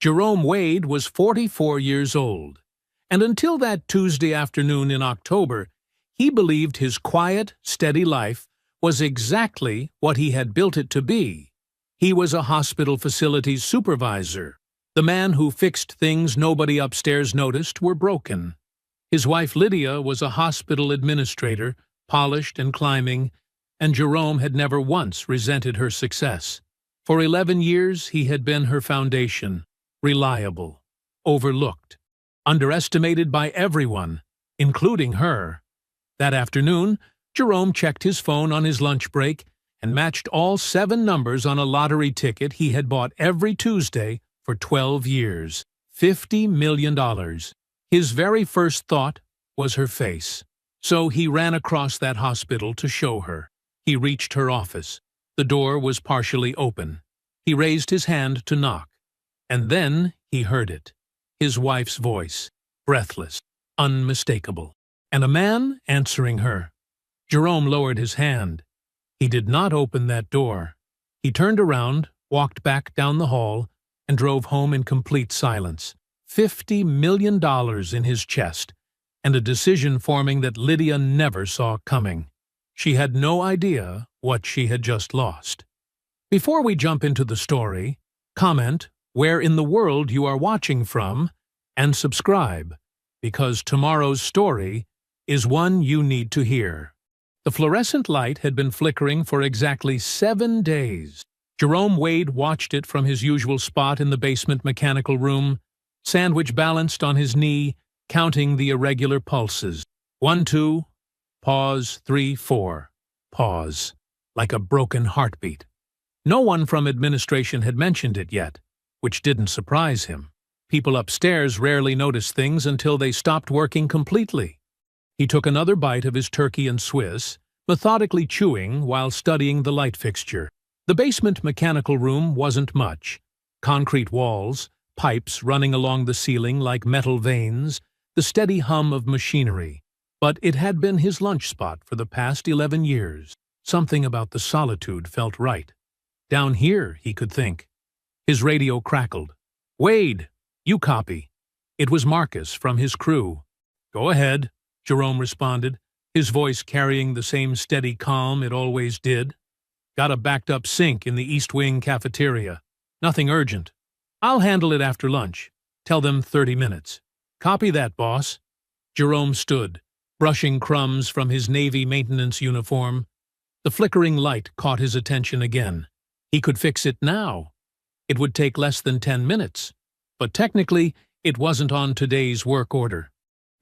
Jerome Wade was 44 years old, and until that Tuesday afternoon in October, he believed his quiet, steady life was exactly what he had built it to be. He was a hospital facilities supervisor, the man who fixed things nobody upstairs noticed were broken. His wife Lydia was a hospital administrator, polished and climbing, and Jerome had never once resented her success. For 11 years he had been her foundation, reliable, overlooked, underestimated by everyone, including her. That afternoon, Jerome checked his phone on his lunch break and matched all 7 numbers on a lottery ticket he had bought every Tuesday for 12 years. $50 million. His very first thought was her face. So he ran across that hospital to show her. He reached her office. The door was partially open. He raised his hand to knock. And then he heard it. His wife's voice, breathless, unmistakable. And a man answering her. Jerome lowered his hand. He did not open that door. He turned around, walked back down the hall, and drove home in complete silence. $50 million in his chest, and a decision forming that Lydia never saw coming. She had no idea what she had just lost. Before we jump into the story, comment where in the world you are watching from, and subscribe, because tomorrow's story is one you need to hear. The fluorescent light had been flickering for exactly 7 days. Jerome Wade watched it from his usual spot in the basement mechanical room, sandwich balanced on his knee, counting the irregular pulses. 1, 2, pause, 3, 4, pause, like a broken heartbeat. No one from administration had mentioned it yet, which didn't surprise him. People upstairs rarely noticed things until they stopped working completely. He took another bite of his turkey and Swiss, methodically chewing while studying the light fixture. The basement mechanical room wasn't much. Concrete walls, pipes running along the ceiling like metal veins, the steady hum of machinery. But it had been his lunch spot for the past 11 years. Something about the solitude felt right. Down here, he could think. His radio crackled. "Wade, you copy." It was Marcus from his crew. "Go ahead," Jerome responded, his voice carrying the same steady calm it always did. "Got a backed-up sink in the East Wing cafeteria. Nothing urgent. I'll handle it after lunch. Tell them 30 minutes. Copy that, boss." Jerome stood, brushing crumbs from his Navy maintenance uniform. The flickering light caught his attention again. He could fix it now. It would take less than 10 minutes. But technically, it wasn't on today's work order.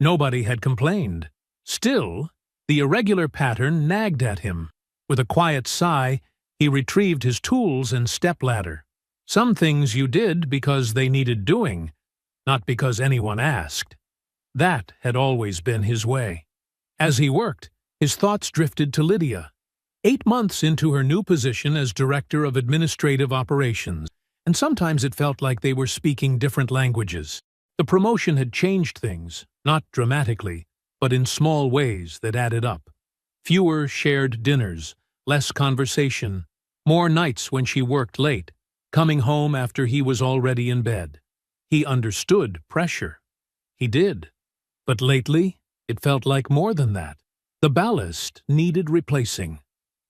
Nobody had complained. Still, the irregular pattern nagged at him. With a quiet sigh, he retrieved his tools and stepladder. Some things you did because they needed doing, not because anyone asked. That had always been his way. As he worked, his thoughts drifted to Lydia. 8 months into her new position as Director of Administrative Operations, and sometimes it felt like they were speaking different languages. The promotion had changed things, not dramatically, but in small ways that added up. Fewer shared dinners, less conversation, more nights when she worked late, coming home after he was already in bed. He understood pressure. He did. But lately, it felt like more than that. The ballast needed replacing.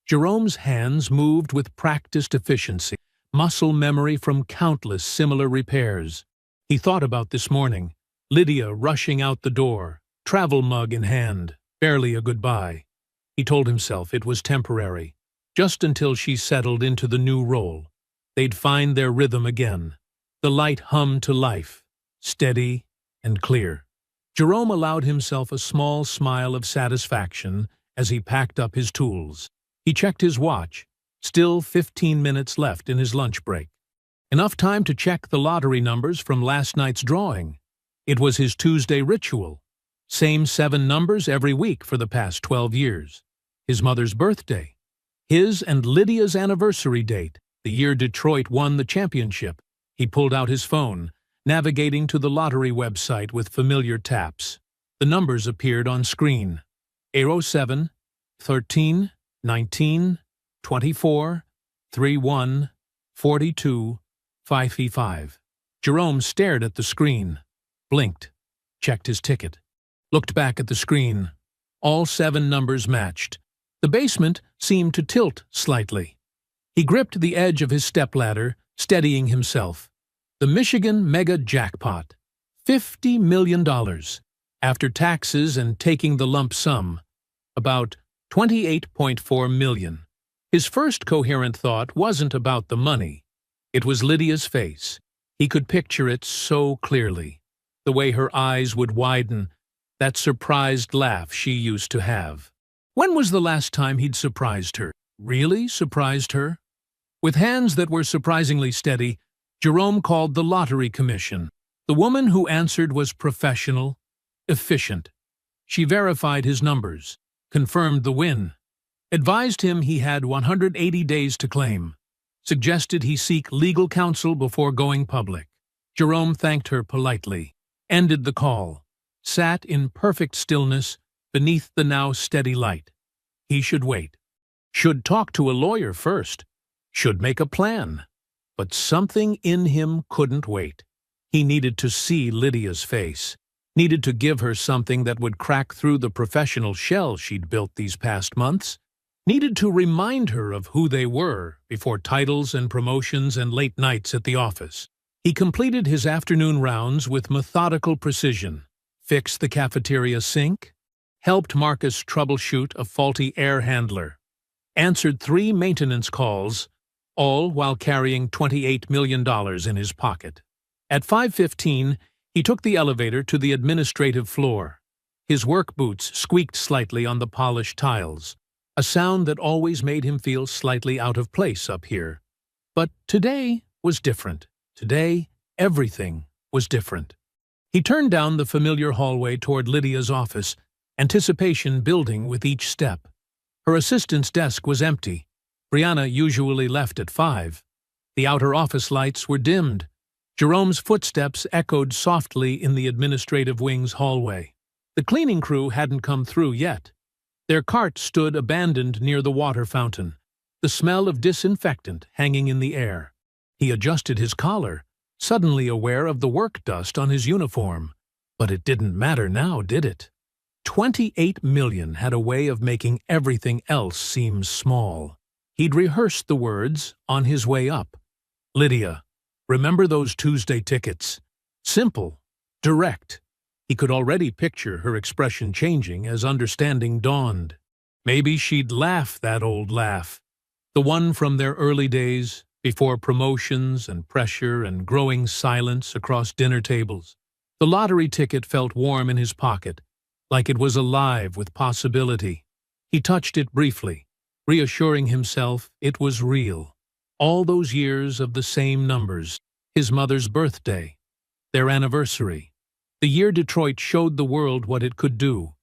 Jerome's hands moved with practiced efficiency, muscle memory from countless similar repairs. He thought about this morning, Lydia rushing out the door, travel mug in hand, barely a goodbye. He told himself it was temporary, just until she settled into the new role. They'd find their rhythm again. The light hummed to life, steady and clear. Jerome allowed himself a small smile of satisfaction as he packed up his tools. He checked his watch, still 15 minutes left in his lunch break. Enough time to check the lottery numbers from last night's drawing. It was his Tuesday ritual. Same 7 numbers every week for the past 12 years. His mother's birthday. His and Lydia's anniversary date, the year Detroit won the championship. He pulled out his phone, navigating to the lottery website with familiar taps. The numbers appeared on screen. 07, 13, 19, 24, 31, 42, 55. Jerome stared at the screen, blinked, checked his ticket, looked back at the screen. All 7 numbers matched. The basement seemed to tilt slightly. He gripped the edge of his stepladder, steadying himself. The Michigan mega jackpot. $50 million. After taxes and taking the lump sum, about $28.4 million. His first coherent thought wasn't about the money. It was Lydia's face. He could picture it so clearly. The way her eyes would widen, that surprised laugh she used to have. When was the last time he'd surprised her? Really surprised her? With hands that were surprisingly steady, Jerome called the lottery commission. The woman who answered was professional, efficient. She verified his numbers, confirmed the win, advised him he had 180 days to claim, suggested he seek legal counsel before going public. Jerome thanked her politely, ended the call, sat in perfect stillness beneath the now steady light. He should wait. Should talk to a lawyer first. Should make a plan. But something in him couldn't wait. He needed to see Lydia's face. Needed to give her something that would crack through the professional shell she'd built these past months. Needed to remind her of who they were before titles and promotions and late nights at the office. He completed his afternoon rounds with methodical precision. Fixed the cafeteria sink, helped Marcus troubleshoot a faulty air handler, answered 3 maintenance calls, all while carrying $28 million in his pocket. At 5:15, he took the elevator to the administrative floor. His work boots squeaked slightly on the polished tiles, a sound that always made him feel slightly out of place up here. But today was different. Today, everything was different. He turned down the familiar hallway toward Lydia's office, anticipation building with each step. Her assistant's desk was empty. Brianna usually left at 5. The outer office lights were dimmed. Jerome's footsteps echoed softly in the administrative wing's hallway. The cleaning crew hadn't come through yet. Their cart stood abandoned near the water fountain, the smell of disinfectant hanging in the air. He adjusted his collar, suddenly aware of the work dust on his uniform. But it didn't matter now, did it? 28 million had a way of making everything else seem small. He'd rehearsed the words on his way up. Lydia, remember those Tuesday tickets? Simple, direct. He could already picture her expression changing as understanding dawned. Maybe she'd laugh that old laugh, the one from their early days, before promotions and pressure and growing silence across dinner tables. The lottery ticket felt warm in his pocket, like it was alive with possibility. He touched it briefly, reassuring himself it was real. All those years of the same numbers, his mother's birthday, their anniversary, the year Detroit showed the world what it could do.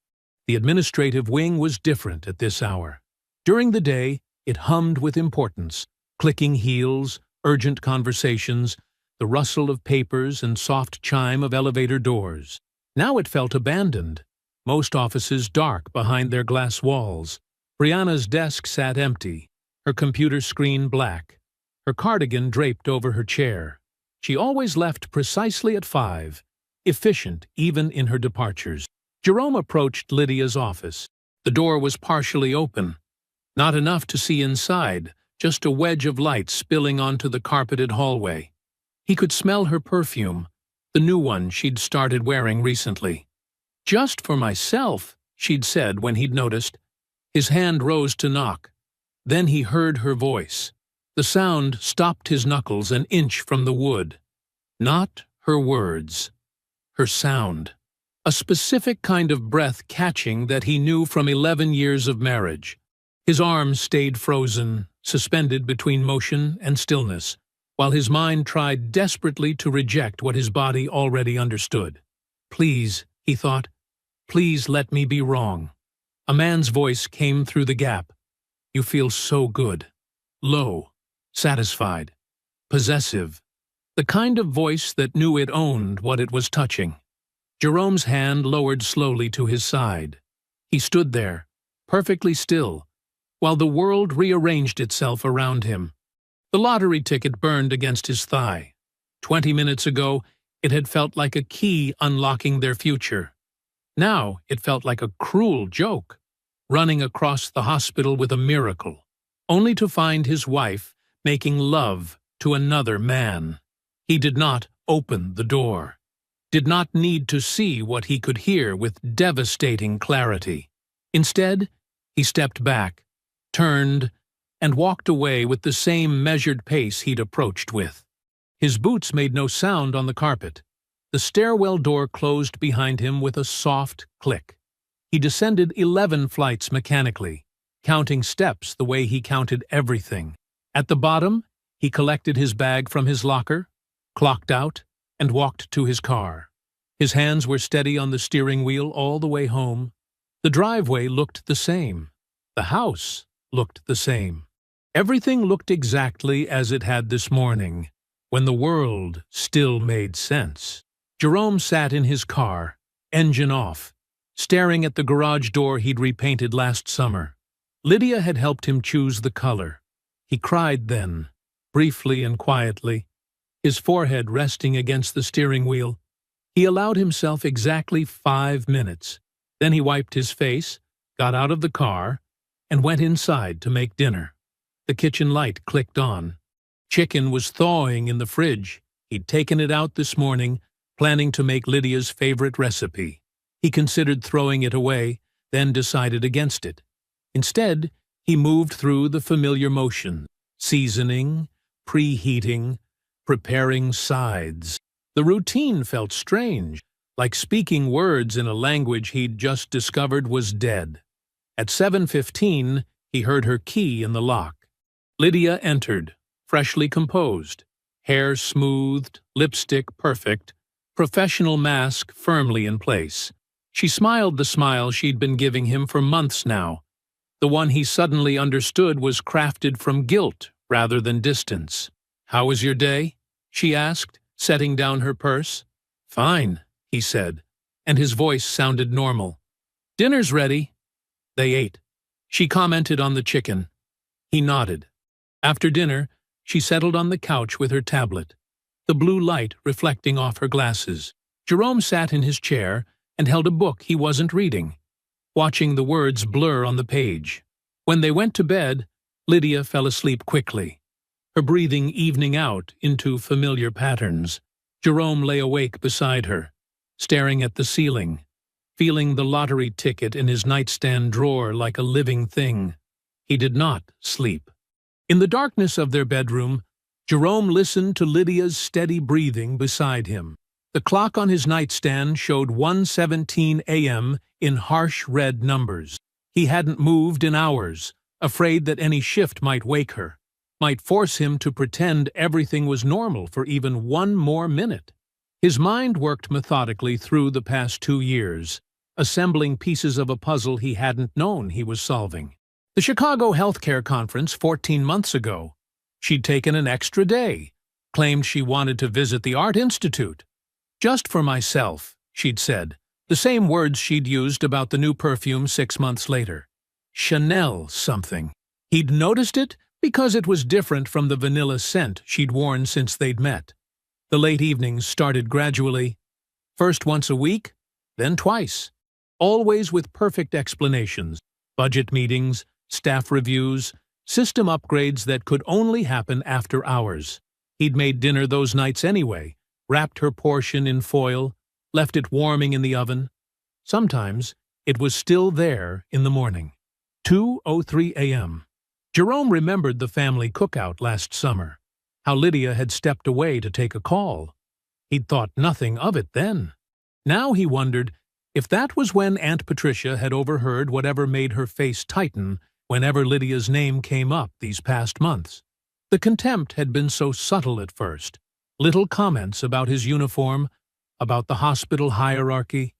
The administrative wing was different at this hour. During the day, it hummed with importance, clicking heels, urgent conversations, the rustle of papers and soft chime of elevator doors. Now it felt abandoned, most offices dark behind their glass walls. Brianna's desk sat empty, her computer screen black, her cardigan draped over her chair. She always left precisely at 5, efficient even in her departures. Jerome approached Lydia's office. The door was partially open. Not enough to see inside, just a wedge of light spilling onto the carpeted hallway. He could smell her perfume, the new one she'd started wearing recently. "Just for myself," she'd said when he'd noticed. His hand rose to knock. Then he heard her voice. The sound stopped his knuckles an inch from the wood. Not her words. Her sound. A specific kind of breath catching that he knew from 11 years of marriage. His arms stayed frozen, suspended between motion and stillness, while his mind tried desperately to reject what his body already understood. "Please," he thought, "please let me be wrong." A man's voice came through the gap. "You feel so good." Low, satisfied, possessive. The kind of voice that knew it owned what it was touching. Jerome's hand lowered slowly to his side. He stood there, perfectly still, while the world rearranged itself around him. The lottery ticket burned against his thigh. 20 minutes ago, it had felt like a key unlocking their future. Now it felt like a cruel joke, running across the hospital with a miracle, only to find his wife making love to another man. He did not open the door, did not need to see what he could hear with devastating clarity. Instead, he stepped back, turned, and walked away with the same measured pace he'd approached with. His boots made no sound on the carpet. The stairwell door closed behind him with a soft click. He descended 11 flights mechanically, counting steps the way he counted everything. At the bottom, he collected his bag from his locker, clocked out, and walked to his car. His hands were steady on the steering wheel all the way home. The driveway looked the same. The house looked the same. Everything looked exactly as it had this morning, when the world still made sense. Jerome sat in his car, engine off, staring at the garage door he'd repainted last summer. Lydia had helped him choose the color. He cried then, briefly and quietly, his forehead resting against the steering wheel. He allowed himself exactly 5 minutes. Then he wiped his face, got out of the car, and went inside to make dinner. The kitchen light clicked on. Chicken was thawing in the fridge. He'd taken it out this morning, planning to make Lydia's favorite recipe. He considered throwing it away, then decided against it. Instead, he moved through the familiar motions, seasoning, preheating, preparing sides. The routine felt strange, like speaking words in a language he'd just discovered was dead. At 7:15, he heard her key in the lock. Lydia entered, freshly composed, hair smoothed, lipstick perfect, professional mask firmly in place. She smiled the smile she'd been giving him for months now. The one he suddenly understood was crafted from guilt rather than distance. "How was your day?" she asked, setting down her purse. "Fine," he said, and his voice sounded normal. "Dinner's ready." They ate. She commented on the chicken. He nodded. After dinner, she settled on the couch with her tablet, the blue light reflecting off her glasses. Jerome sat in his chair and held a book he wasn't reading, watching the words blur on the page. When they went to bed, Lydia fell asleep quickly, her breathing evening out into familiar patterns. Jerome lay awake beside her, staring at the ceiling, feeling the lottery ticket in his nightstand drawer like a living thing. He did not sleep. In the darkness of their bedroom, Jerome listened to Lydia's steady breathing beside him. The clock on his nightstand showed 1:17 a.m. in harsh red numbers. He hadn't moved in hours, afraid that any shift might wake her, might force him to pretend everything was normal for even one more minute. His mind worked methodically through the past 2 years, assembling pieces of a puzzle he hadn't known he was solving. The Chicago Healthcare Conference 14 months ago. She'd taken an extra day, claimed she wanted to visit the Art Institute. "Just for myself," she'd said, the same words she'd used about the new perfume 6 months later. Chanel something. He'd noticed it because it was different from the vanilla scent she'd worn since they'd met. The late evenings started gradually, first once a week, then twice, always with perfect explanations, budget meetings, staff reviews, system upgrades that could only happen after hours. He'd made dinner those nights anyway, wrapped her portion in foil, left it warming in the oven. Sometimes it was still there in the morning. 2:03 a.m. Jerome remembered the family cookout last summer, how Lydia had stepped away to take a call. He'd thought nothing of it then. Now he wondered if that was when Aunt Patricia had overheard whatever made her face tighten whenever Lydia's name came up these past months. The contempt had been so subtle at first. Little comments about his uniform, about the hospital hierarchy,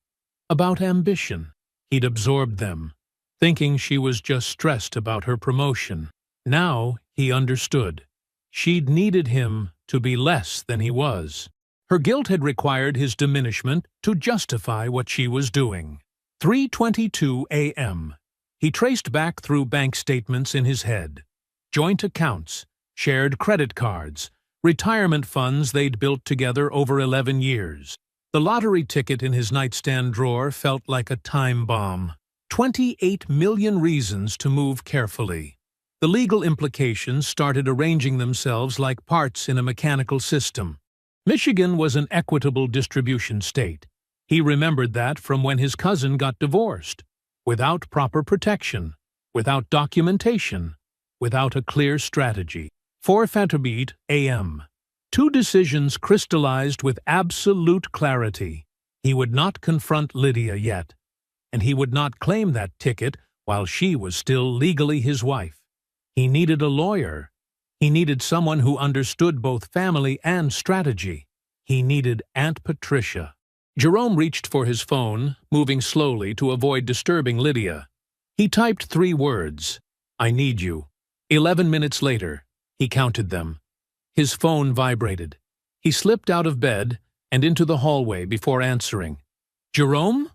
about ambition. He'd absorbed them, thinking she was just stressed about her promotion. Now he understood. She'd needed him to be less than he was. Her guilt had required his diminishment to justify what she was doing. 3:22 a.m. He traced back through bank statements in his head. Joint accounts, shared credit cards, retirement funds they'd built together over 11 years. The lottery ticket in his nightstand drawer felt like a time bomb. 28 million reasons to move carefully. The legal implications started arranging themselves like parts in a mechanical system. Michigan was an equitable distribution state. He remembered that from when his cousin got divorced. Without proper protection, without documentation, without a clear strategy. 4:30 a.m. Two decisions crystallized with absolute clarity. He would not confront Lydia yet, and he would not claim that ticket while she was still legally his wife. He needed a lawyer. He needed someone who understood both family and strategy. He needed Aunt Patricia. Jerome reached for his phone, moving slowly to avoid disturbing Lydia. He typed 3 words, "I need you." 11 minutes later, he counted them. His phone vibrated. He slipped out of bed and into the hallway before answering. "Jerome?"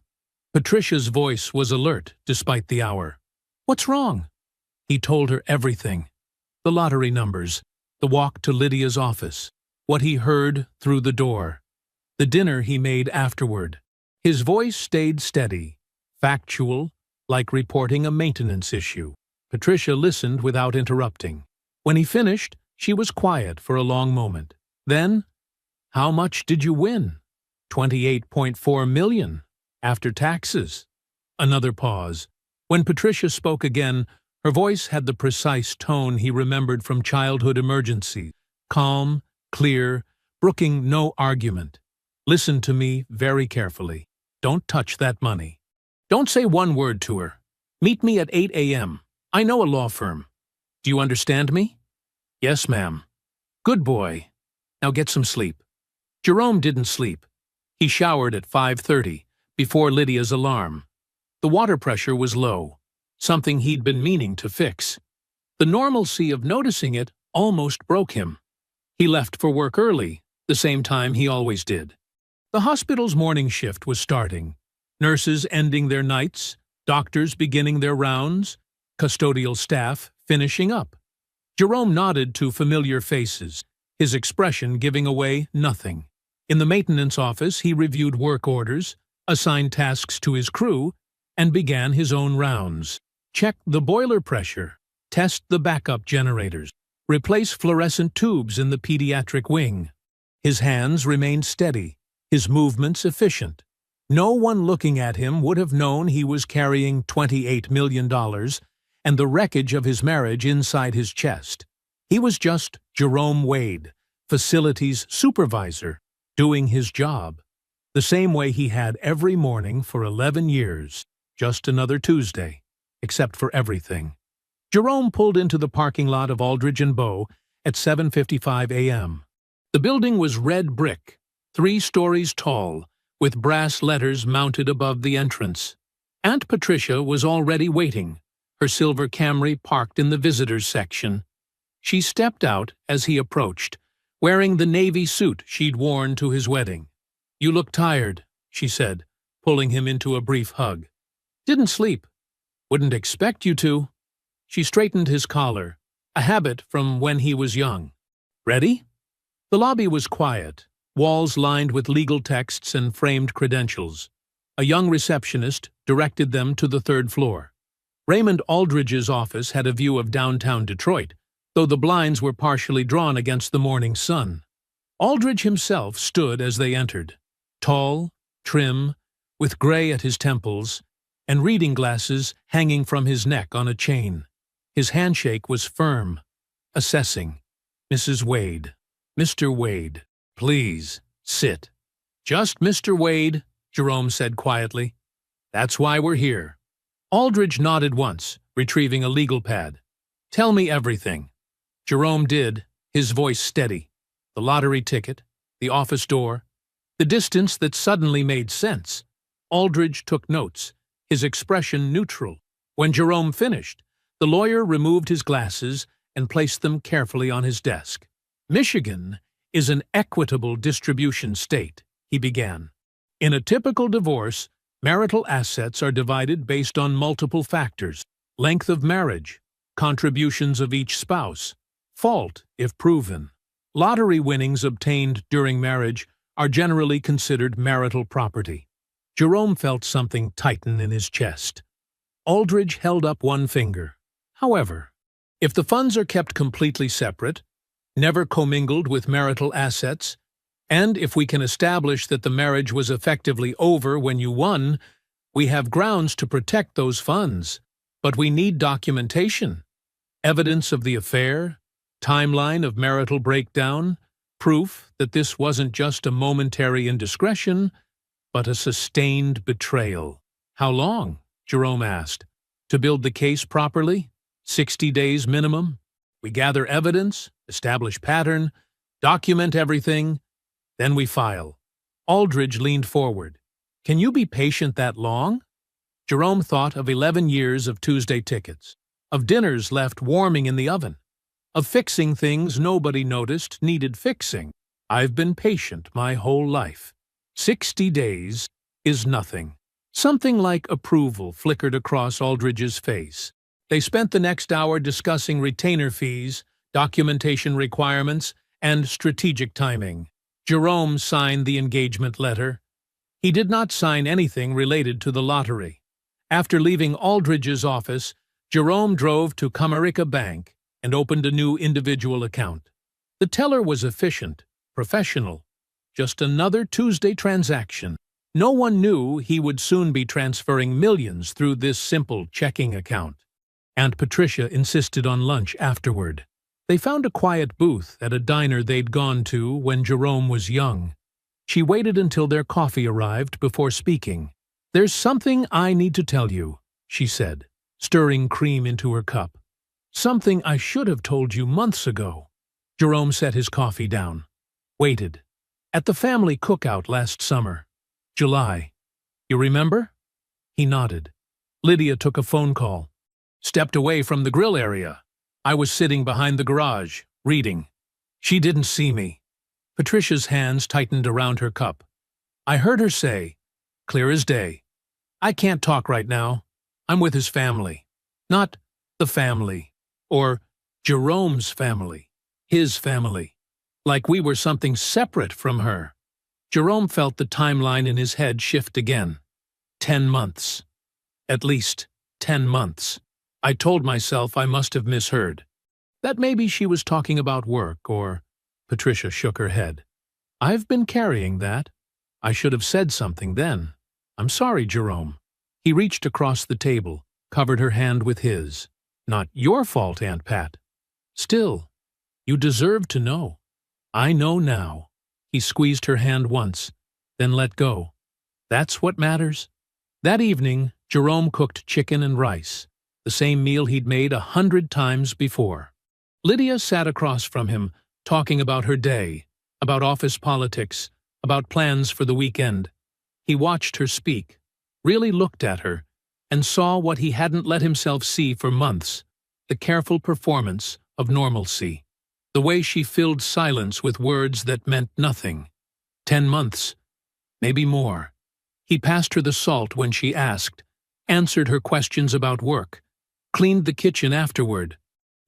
Patricia's voice was alert despite the hour. "What's wrong?" He told her everything. The lottery numbers, the walk to Lydia's office, what he heard through the door, the dinner he made afterward. His voice stayed steady, factual, like reporting a maintenance issue. Patricia listened without interrupting. When he finished, she was quiet for a long moment. Then, "How much did you win?" 28.4 million, after taxes." Another pause. When Patricia spoke again, her voice had the precise tone he remembered from childhood emergencies. Calm, clear, brooking no argument. "Listen to me very carefully. Don't touch that money. Don't say one word to her. Meet me at 8 a.m. I know a law firm. Do you understand me?" "Yes, ma'am." "Good boy. Now get some sleep." Jerome didn't sleep. He showered at 5:30, before Lydia's alarm. The water pressure was low, something he'd been meaning to fix. The normalcy of noticing it almost broke him. He left for work early, the same time he always did. The hospital's morning shift was starting. Nurses ending their nights, doctors beginning their rounds, custodial staff finishing up. Jerome nodded to familiar faces, his expression giving away nothing. In the maintenance office, he reviewed work orders, assigned tasks to his crew, and began his own rounds. Check the boiler pressure, test the backup generators, replace fluorescent tubes in the pediatric wing. His hands remained steady, his movements efficient. No one looking at him would have known he was carrying $28 million and the wreckage of his marriage inside his chest. He was just Jerome Wade, facilities supervisor, doing his job. The same way he had every morning for 11 years, just another Tuesday, except for everything. Jerome pulled into the parking lot of Aldridge & Bow at 7:55 a.m. The building was red brick, 3 stories tall, with brass letters mounted above the entrance. Aunt Patricia was already waiting, her silver Camry parked in the visitors section. She stepped out as he approached, wearing the navy suit she'd worn to his wedding. "You look tired," she said, pulling him into a brief hug. "Didn't sleep." "Wouldn't expect you to." She straightened his collar, a habit from when he was young. "Ready?" The lobby was quiet, walls lined with legal texts and framed credentials. A young receptionist directed them to the 3rd floor. Raymond Aldridge's office had a view of downtown Detroit, though the blinds were partially drawn against the morning sun. Aldridge himself stood as they entered, tall, trim, with gray at his temples, and reading glasses hanging from his neck on a chain. His handshake was firm, assessing. "Mrs. Wade, Mr. Wade, please, sit." "Just Mr. Wade," Jerome said quietly. "That's why we're here." Aldridge nodded once, retrieving a legal pad. "Tell me everything." Jerome did, his voice steady. The lottery ticket, the office door, the distance that suddenly made sense. Aldridge took notes, his expression neutral. When Jerome finished, the lawyer removed his glasses and placed them carefully on his desk. "Michigan is an equitable distribution state," he began. "In a typical divorce, marital assets are divided based on multiple factors: length of marriage, contributions of each spouse, fault if proven. Lottery winnings obtained during marriage are generally considered marital property. Jerome felt something tighten in his chest. Aldridge held up one finger. However, if the funds are kept completely separate, never commingled with marital assets, and if we can establish that the marriage was effectively over when you won, we have grounds to protect those funds. But we need documentation, evidence of the affair, timeline of marital breakdown, proof that this wasn't just a momentary indiscretion, but a sustained betrayal. How long? Jerome asked. To build the case properly? 60 days minimum? We gather evidence, establish pattern, document everything, then we file. Aldridge leaned forward. Can you be patient that long? Jerome thought of 11 years of Tuesday tickets, of dinners left warming in the oven, of fixing things nobody noticed needed fixing. I've been patient my whole life. 60 days is nothing. Something like approval flickered across Aldridge's face. They spent the next hour discussing retainer fees, documentation requirements, and strategic timing. Jerome signed the engagement letter. He did not sign anything related to the lottery. After leaving Aldridge's office, Jerome drove to Comerica Bank and opened a new individual account. The teller was efficient, professional. Just another Tuesday transaction. No one knew he would soon be transferring millions through this simple checking account. Aunt Patricia insisted on lunch afterward. They found a quiet booth at a diner they'd gone to when Jerome was young. She waited until their coffee arrived before speaking. "There's something I need to tell you," she said, stirring cream into her cup. "Something I should have told you months ago." Jerome set his coffee down. Waited. "At the family cookout last summer. July. You remember?" He nodded. "Lydia took a phone call. Stepped away from the grill area. I was sitting behind the garage, reading. She didn't see me." Patricia's hands tightened around her cup. "I heard her say, clear as day, I can't talk right now. I'm with his family. Not the family, or Jerome's family, his family. Like we were something separate from her." Jerome felt the timeline in his head shift again. 10 months. At least 10 months. I told myself I must have misheard. That maybe she was talking about work, or... Patricia shook her head. "I've been carrying that. I should have said something then. I'm sorry, Jerome." He reached across the table, covered her hand with his. "Not your fault, Aunt Pat. Still, you deserve to know. I know now." He squeezed her hand once, then let go. "That's what matters." That evening, Jerome cooked chicken and rice, the same meal he'd made 100 times before. Lydia sat across from him, talking about her day, about office politics, about plans for the weekend. He watched her speak, really looked at her, and saw what he hadn't let himself see for months, the careful performance of normalcy. The way she filled silence with words that meant nothing. 10 months, maybe more. He passed her the salt when she asked, answered her questions about work, cleaned the kitchen afterward,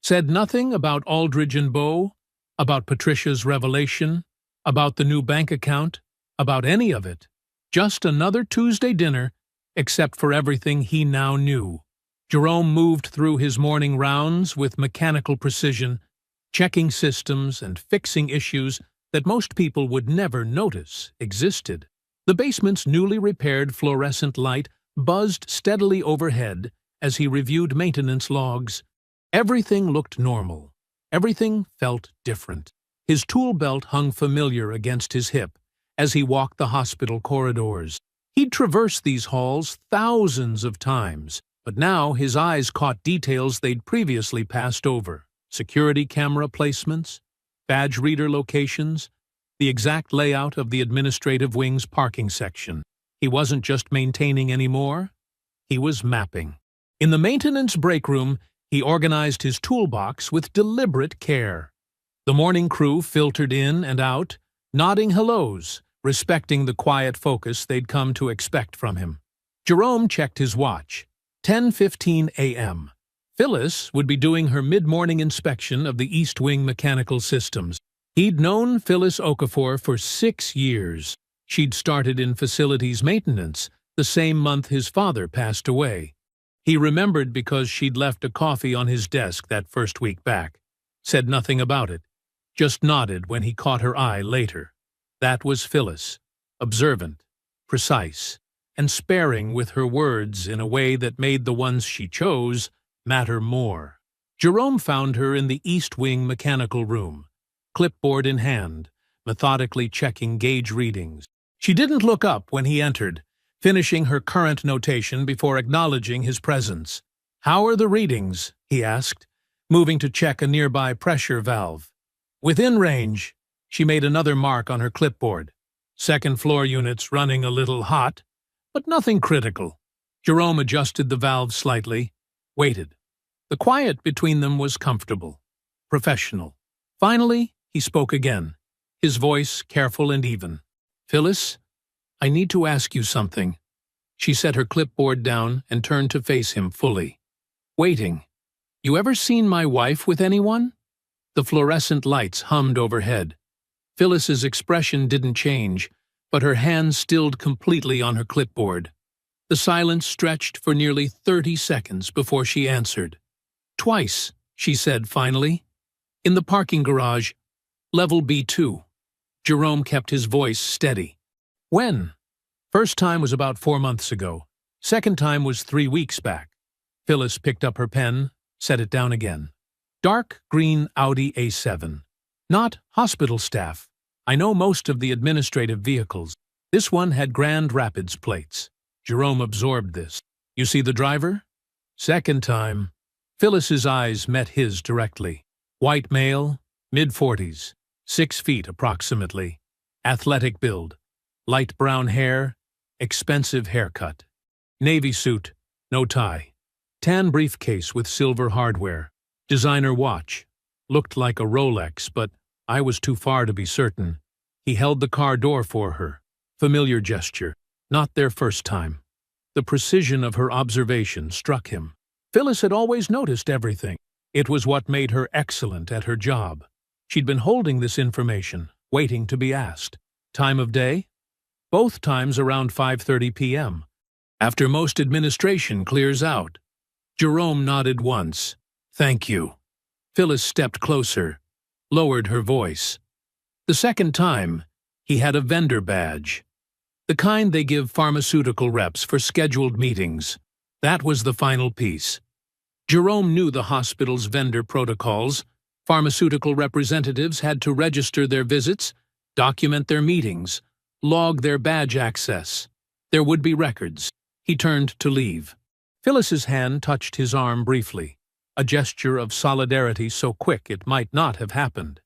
said nothing about Aldridge and Beau, about Patricia's revelation, about the new bank account, about any of it. Just another Tuesday dinner, except for everything he now knew. Jerome moved through his morning rounds with mechanical precision, checking systems and fixing issues that most people would never notice existed. The basement's newly repaired fluorescent light buzzed steadily overhead as he reviewed maintenance logs. Everything looked normal. Everything felt different. His tool belt hung familiar against his hip as he walked the hospital corridors. He'd traversed these halls thousands of times, but now his eyes caught details they'd previously passed over. Security camera placements, badge reader locations, the exact layout of the administrative wing's parking section. He wasn't just maintaining anymore, he was mapping. In the maintenance break room, he organized his toolbox with deliberate care. The morning crew filtered in and out, nodding hellos, respecting the quiet focus they'd come to expect from him. Jerome checked his watch. 10:15 a.m. Phyllis would be doing her mid-morning inspection of the East Wing mechanical systems. He'd known Phyllis Okafor for 6 years. She'd started in facilities maintenance the same month his father passed away. He remembered because she'd left a coffee on his desk that first week back. Said nothing about it, just nodded when he caught her eye later. That was Phyllis, observant, precise, and sparing with her words in a way that made the ones she chose matter more. Jerome found her in the East Wing mechanical room, clipboard in hand, methodically checking gauge readings. She didn't look up when he entered, finishing her current notation before acknowledging his presence. "How are the readings?" he asked, moving to check a nearby pressure valve. "Within range." She made another mark on her clipboard. "Second floor units running a little hot, but nothing critical." Jerome adjusted the valve slightly, waited. The quiet between them was comfortable, professional. Finally, he spoke again, his voice careful and even. "Phyllis, I need to ask you something." She set her clipboard down and turned to face him fully. "Waiting. You ever seen my wife with anyone?" The fluorescent lights hummed overhead. Phyllis's expression didn't change, but her hands stilled completely on her clipboard. The silence stretched for nearly 30 seconds before she answered. "Twice," she said finally. "In the parking garage, level B2. Jerome kept his voice steady. "When?" "First time was about 4 months ago. Second time was 3 weeks back." Phyllis picked up her pen, set it down again. "Dark green Audi A7. Not hospital staff. I know most of the administrative vehicles. This one had Grand Rapids plates." Jerome absorbed this. "You see the driver?" "Second time." Phyllis's eyes met his directly. White male, mid-40s, 6 feet approximately. Athletic build. Light brown hair, expensive haircut. Navy suit, no tie. Tan briefcase with silver hardware. Designer watch. Looked like a Rolex, but I was too far to be certain. He held the car door for her. Familiar gesture. Not their first time. The precision of her observation struck him. Phyllis had always noticed everything. It was what made her excellent at her job. She'd been holding this information, waiting to be asked. Time of day? Both times around 5:30 p.m. After most administration clears out. Jerome nodded once. "Thank you." Phyllis stepped closer, lowered her voice. The second time, he had a vendor badge. The kind they give pharmaceutical reps for scheduled meetings. That was the final piece. Jerome knew the hospital's vendor protocols. Pharmaceutical representatives had to register their visits, document their meetings, log their badge access. There would be records. He turned to leave. Phyllis's hand touched his arm briefly, a gesture of solidarity so quick it might not have happened.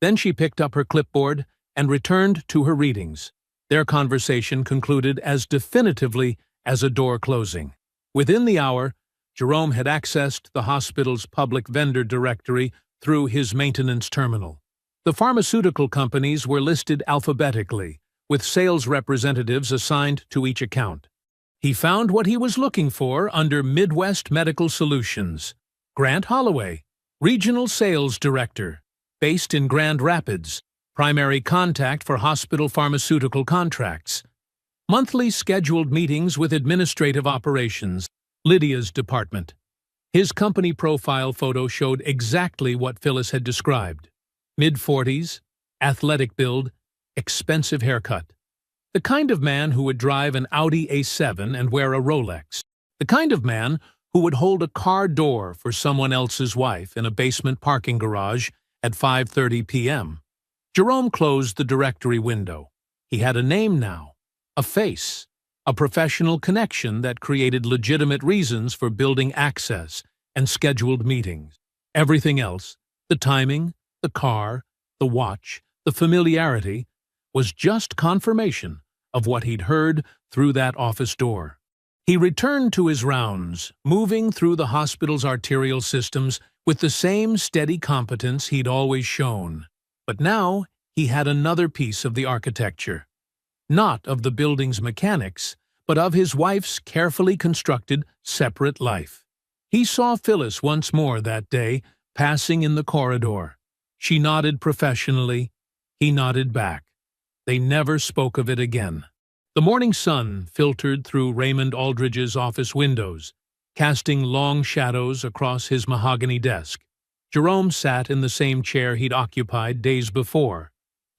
Then she picked up her clipboard and returned to her readings. Their conversation concluded as definitively as a door closing. Within the hour, Jerome had accessed the hospital's public vendor directory through his maintenance terminal. The pharmaceutical companies were listed alphabetically, with sales representatives assigned to each account. He found what he was looking for under Midwest Medical Solutions. Grant Holloway, Regional Sales Director, based in Grand Rapids, primary contact for hospital pharmaceutical contracts. Monthly scheduled meetings with administrative operations, Lydia's department. His company profile photo showed exactly what Phyllis had described. Mid-40s, athletic build, expensive haircut. The kind of man who would drive an Audi A7 and wear a Rolex. The kind of man who would hold a car door for someone else's wife in a basement parking garage at 5:30 p.m. Jerome closed the directory window. He had a name now, a face, a professional connection that created legitimate reasons for building access and scheduled meetings. Everything else, the timing, the car, the watch, the familiarity, was just confirmation of what he'd heard through that office door. He returned to his rounds, moving through the hospital's arterial systems with the same steady competence he'd always shown. But now he had another piece of the architecture. Not of the building's mechanics, but of his wife's carefully constructed separate life. He saw Phyllis once more that day, passing in the corridor. She nodded professionally. He nodded back. They never spoke of it again. The morning sun filtered through Raymond Aldridge's office windows, casting long shadows across his mahogany desk. Jerome sat in the same chair he'd occupied days before,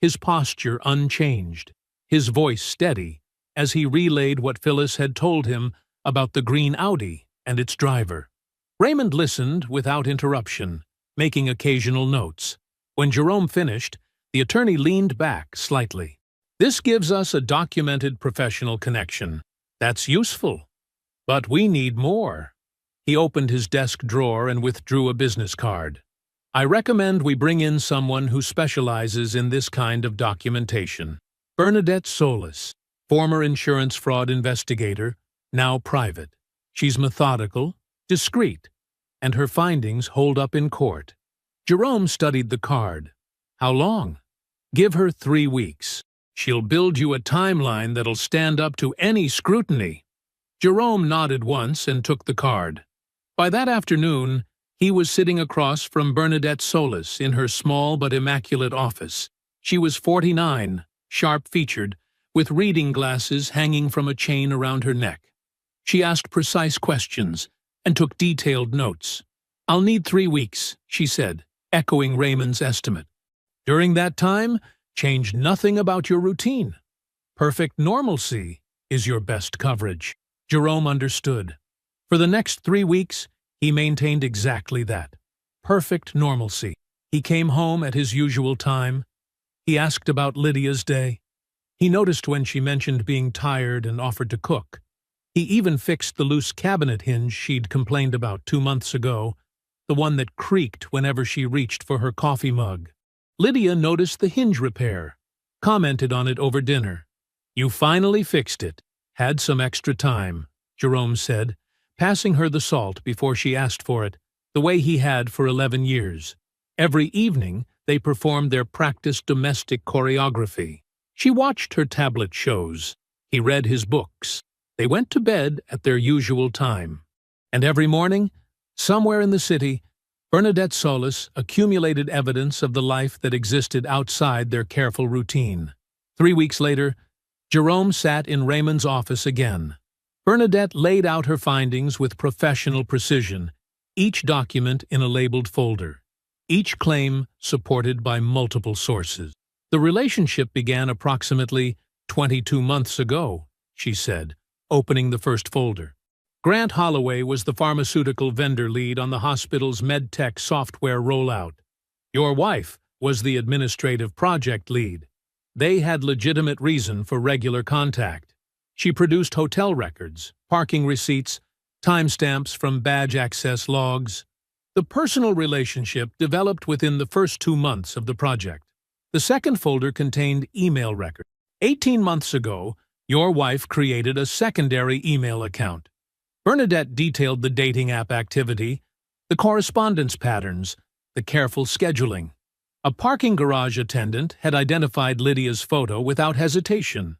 his posture unchanged, his voice steady, as he relayed what Phyllis had told him about the green Audi and its driver. Raymond listened without interruption, making occasional notes. When Jerome finished, the attorney leaned back slightly. "This gives us a documented professional connection. That's useful. But we need more." He opened his desk drawer and withdrew a business card. "I recommend we bring in someone who specializes in this kind of documentation. Bernadette Solis, former insurance fraud investigator, now private. She's methodical, discreet, and her findings hold up in court." Jerome studied the card. "How long?" "Give her 3 weeks. She'll build you a timeline that'll stand up to any scrutiny." Jerome nodded once and took the card. By that afternoon, he was sitting across from Bernadette Solis in her small but immaculate office. She was 49, sharp-featured, with reading glasses hanging from a chain around her neck. She asked precise questions and took detailed notes. "I'll need 3 weeks," she said, echoing Raymond's estimate. "During that time, change nothing about your routine. Perfect normalcy is your best coverage." Jerome understood. For the next 3 weeks, he maintained exactly that. Perfect normalcy. He came home at his usual time. He asked about Lydia's day. He noticed when she mentioned being tired and offered to cook. He even fixed the loose cabinet hinge she'd complained about 2 months ago, the one that creaked whenever she reached for her coffee mug. Lydia noticed the hinge repair, commented on it over dinner. "You finally fixed it. Had some extra time," Jerome said, passing her the salt before she asked for it, the way he had for 11 years. Every evening, they performed their practiced domestic choreography. She watched her tablet shows. He read his books. They went to bed at their usual time. And every morning, somewhere in the city, Bernadette Solis accumulated evidence of the life that existed outside their careful routine. 3 weeks later, Jerome sat in Raymond's office again. Bernadette laid out her findings with professional precision, each document in a labeled folder, each claim supported by multiple sources. "The relationship began approximately 22 months ago," she said, opening the first folder. "Grant Holloway was the pharmaceutical vendor lead on the hospital's medtech software rollout. Your wife was the administrative project lead. They had legitimate reason for regular contact. She produced hotel records, parking receipts, timestamps from badge access logs. The personal relationship developed within the first 2 months of the project. The second folder contained email records. 18 months ago, your wife created a secondary email account. Bernadette detailed the dating app activity, the correspondence patterns, the careful scheduling. A parking garage attendant had identified Lydia's photo without hesitation,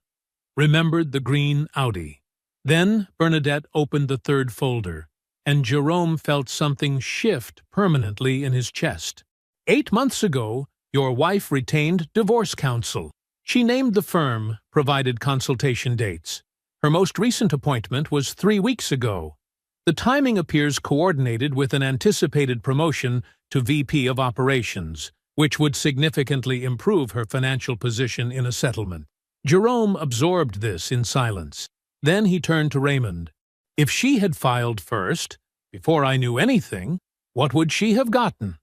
remembered the green Audi. Then Bernadette opened the third folder, and Jerome felt something shift permanently in his chest. 8 months ago, your wife retained divorce counsel. She named the firm, provided consultation dates. Her most recent appointment was 3 weeks ago. The timing appears coordinated with an anticipated promotion to VP of Operations, which would significantly improve her financial position in a settlement. Jerome absorbed this in silence. Then he turned to Raymond. "If she had filed first, before I knew anything, what would she have gotten?"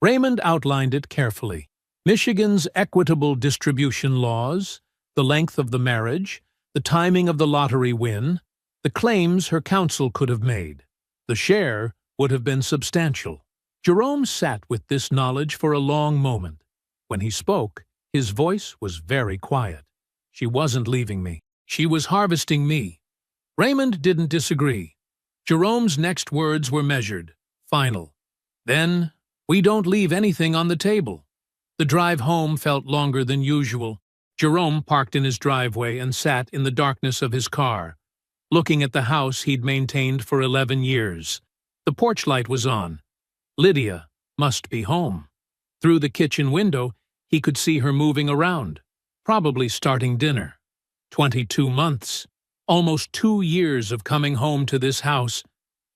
Raymond outlined it carefully. Michigan's equitable distribution laws, the length of the marriage, the timing of the lottery win, the claims her counsel could have made. The share would have been substantial. Jerome sat with this knowledge for a long moment. When he spoke, his voice was very quiet. "She wasn't leaving me. She was harvesting me." Raymond didn't disagree. Jerome's next words were measured, final. "Then, we don't leave anything on the table." The drive home felt longer than usual. Jerome parked in his driveway and sat in the darkness of his car, looking at the house he'd maintained for 11 years. The porch light was on. Lydia must be home. Through the kitchen window, he could see her moving around, probably starting dinner. 22 months, almost 2 years of coming home to this house,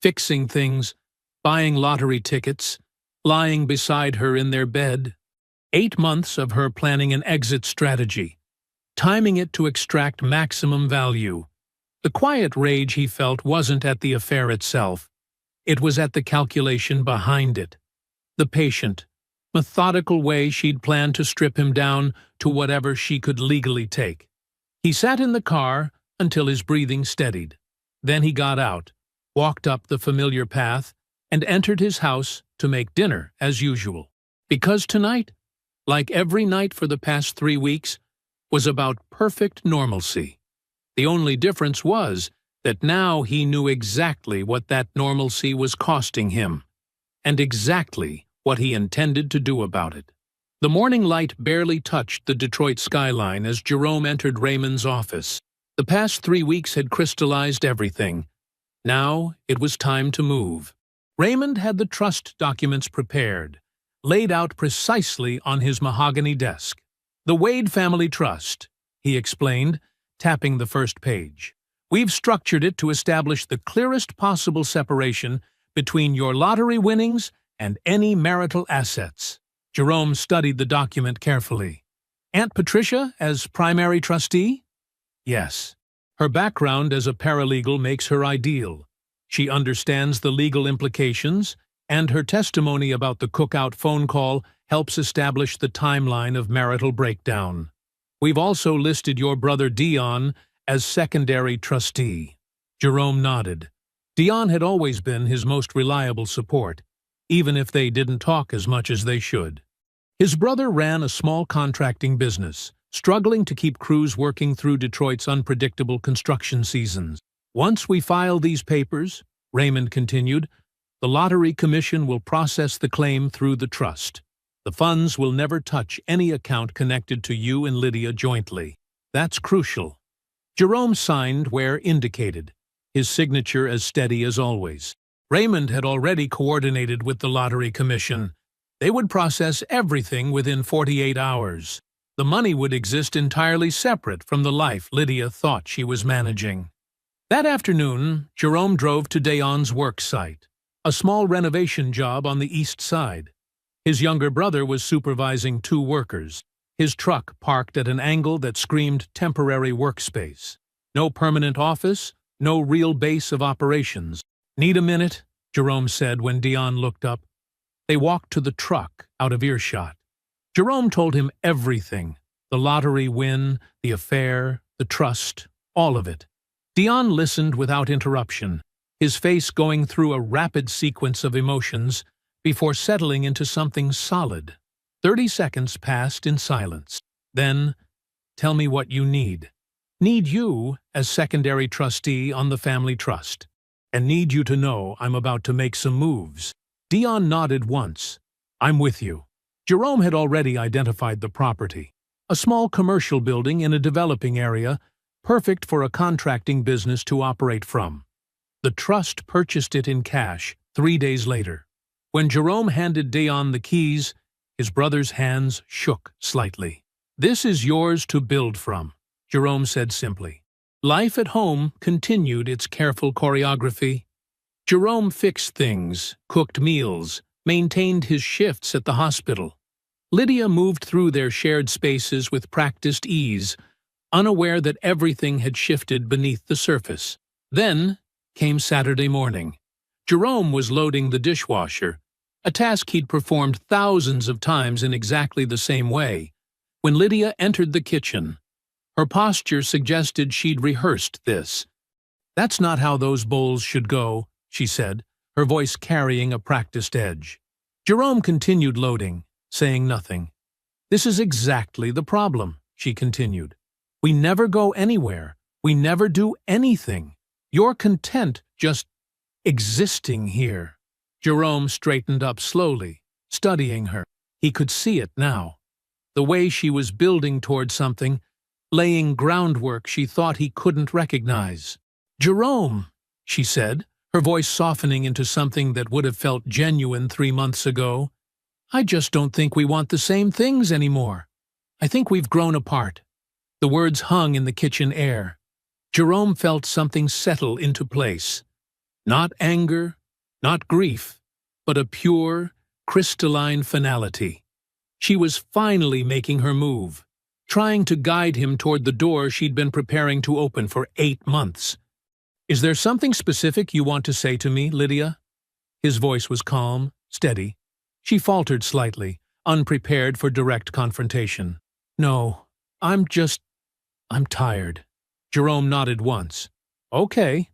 fixing things, buying lottery tickets, lying beside her in their bed. 8 months of her planning an exit strategy, timing it to extract maximum value. The quiet rage he felt wasn't at the affair itself. It was at the calculation behind it. The patient, methodical way she'd planned to strip him down to whatever she could legally take. He sat in the car until his breathing steadied. Then he got out, walked up the familiar path, and entered his house to make dinner as usual. Because tonight, like every night for the past 3 weeks, was about perfect normalcy. The only difference was that now he knew exactly what that normalcy was costing him, and exactly what he intended to do about it. The morning light barely touched the Detroit skyline as Jerome entered Raymond's office. The past 3 weeks had crystallized everything. Now it was time to move. Raymond had the trust documents prepared, laid out precisely on his mahogany desk. "The Wade Family Trust," he explained, tapping the first page. "We've structured it to establish the clearest possible separation between your lottery winnings and any marital assets." Jerome studied the document carefully. "Aunt Patricia as primary trustee?" "Yes. Her background as a paralegal makes her ideal. She understands the legal implications, and her testimony about the cookout phone call helps establish the timeline of marital breakdown. We've also listed your brother Dion as secondary trustee." Jerome nodded. Dion had always been his most reliable support, even if they didn't talk as much as they should. His brother ran a small contracting business, struggling to keep crews working through Detroit's unpredictable construction seasons. "Once we file these papers," Raymond continued, "the Lottery Commission will process the claim through the trust. The funds will never touch any account connected to you and Lydia jointly. That's crucial." Jerome signed where indicated, his signature as steady as always. Raymond had already coordinated with the Lottery Commission. They would process everything within 48 hours. The money would exist entirely separate from the life Lydia thought she was managing. That afternoon, Jerome drove to Dion's work site, a small renovation job on the east side. His younger brother was supervising 2 workers, his truck parked at an angle that screamed temporary workspace. No permanent office, no real base of operations. "Need a minute?" Jerome said when Dion looked up. They walked to the truck, out of earshot. Jerome told him everything, the lottery win, the affair, the trust, all of it. Dion listened without interruption, his face going through a rapid sequence of emotions before settling into something solid. 30 seconds passed in silence. Then, "Tell me what you need." "Need you as secondary trustee on the family trust. And need you to know I'm about to make some moves." Dion nodded once. "I'm with you." Jerome had already identified the property. A small commercial building in a developing area, perfect for a contracting business to operate from. The trust purchased it in cash 3 days later. When Jerome handed Dion the keys, his brother's hands shook slightly. "This is yours to build from," Jerome said simply. Life at home continued its careful choreography. Jerome fixed things, cooked meals, maintained his shifts at the hospital. Lydia moved through their shared spaces with practiced ease, unaware that everything had shifted beneath the surface. Then came Saturday morning. Jerome was loading the dishwasher, a task he'd performed thousands of times in exactly the same way, when Lydia entered the kitchen. Her posture suggested she'd rehearsed this. "That's not how those bowls should go," she said, her voice carrying a practiced edge. Jerome continued loading, saying nothing. "This is exactly the problem," she continued. "We never go anywhere. We never do anything. You're content just existing here." Jerome straightened up slowly, studying her. He could see it now. The way she was building toward something, laying groundwork she thought he couldn't recognize. "Jerome," she said, her voice softening into something that would have felt genuine 3 months ago. I just don't think we want the same things anymore. I think we've grown apart." The words hung in the kitchen air. Jerome felt something settle into place. Not anger, not grief, but a pure, crystalline finality. She was finally making her move, trying to guide him toward the door she'd been preparing to open for 8 months. "Is there something specific you want to say to me, Lydia?" His voice was calm, steady. She faltered slightly, unprepared for direct confrontation. "No, I'm tired." Jerome nodded once. "Okay."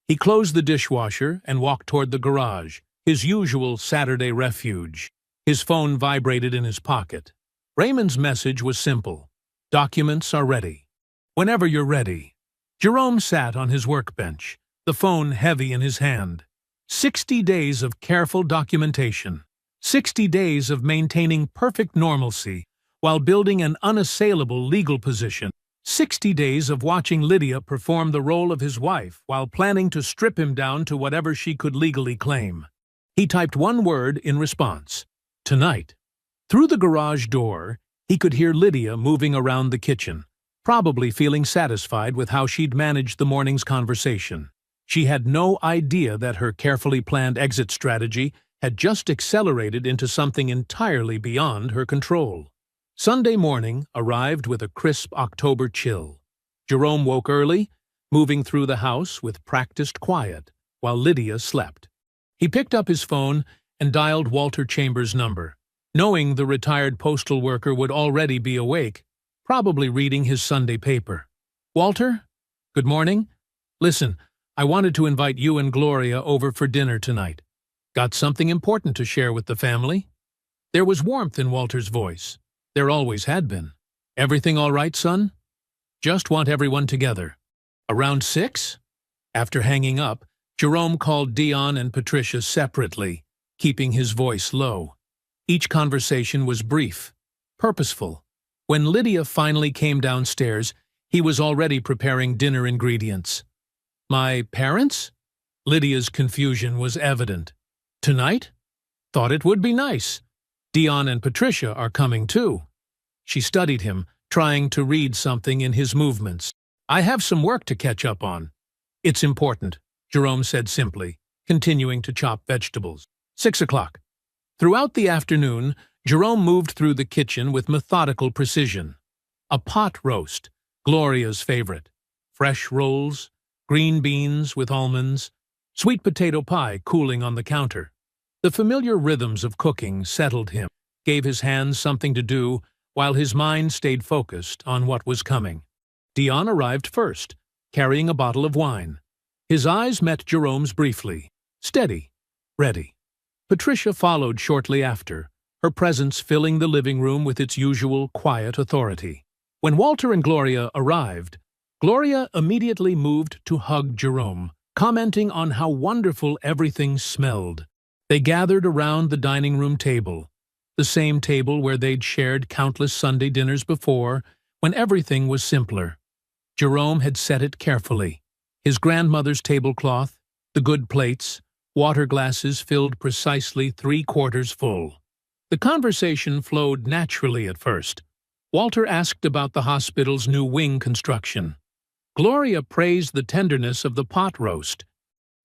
He closed the dishwasher and walked toward the garage, his usual Saturday refuge. His phone vibrated in his pocket. Raymond's message was simple. "Documents are ready. Whenever you're ready." Jerome sat on his workbench, the phone heavy in his hand. 60 days of careful documentation. 60 days of maintaining perfect normalcy while building an unassailable legal position. 60 days of watching Lydia perform the role of his wife while planning to strip him down to whatever she could legally claim. He typed one word in response. "Tonight." Through the garage door, he could hear Lydia moving around the kitchen, probably feeling satisfied with how she'd managed the morning's conversation. She had no idea that her carefully planned exit strategy had just accelerated into something entirely beyond her control. Sunday morning arrived with a crisp October chill. Jerome woke early, moving through the house with practiced quiet, while Lydia slept. He picked up his phone and dialed Walter Chambers' number, knowing the retired postal worker would already be awake, probably reading his Sunday paper. "Walter? Good morning. Listen, I wanted to invite you and Gloria over for dinner tonight. Got something important to share with the family." There was warmth in Walter's voice. There always had been. "Everything all right, son? Just want everyone together. Around 6? After hanging up, Jerome called Dion and Patricia separately, keeping his voice low. Each conversation was brief, purposeful. When Lydia finally came downstairs, he was already preparing dinner ingredients. "My parents?" Lydia's confusion was evident. "Tonight? Thought it would be nice. Dion and Patricia are coming too." She studied him, trying to read something in his movements. "I have some work to catch up on." "It's important," Jerome said simply, continuing to chop vegetables. 6 o'clock. Throughout the afternoon, Jerome moved through the kitchen with methodical precision. A pot roast, Gloria's favorite. Fresh rolls, green beans with almonds, sweet potato pie cooling on the counter. The familiar rhythms of cooking settled him, gave his hands something to do, while his mind stayed focused on what was coming. Dion arrived first, carrying a bottle of wine. His eyes met Jerome's briefly. Steady, ready. Patricia followed shortly after, her presence filling the living room with its usual quiet authority. When Walter and Gloria arrived, Gloria immediately moved to hug Jerome, commenting on how wonderful everything smelled. They gathered around the dining room table, the same table where they'd shared countless Sunday dinners before, when everything was simpler. Jerome had set it carefully. His grandmother's tablecloth, the good plates, water glasses filled precisely 3/4 full. The conversation flowed naturally at first. Walter asked about the hospital's new wing construction. Gloria praised the tenderness of the pot roast.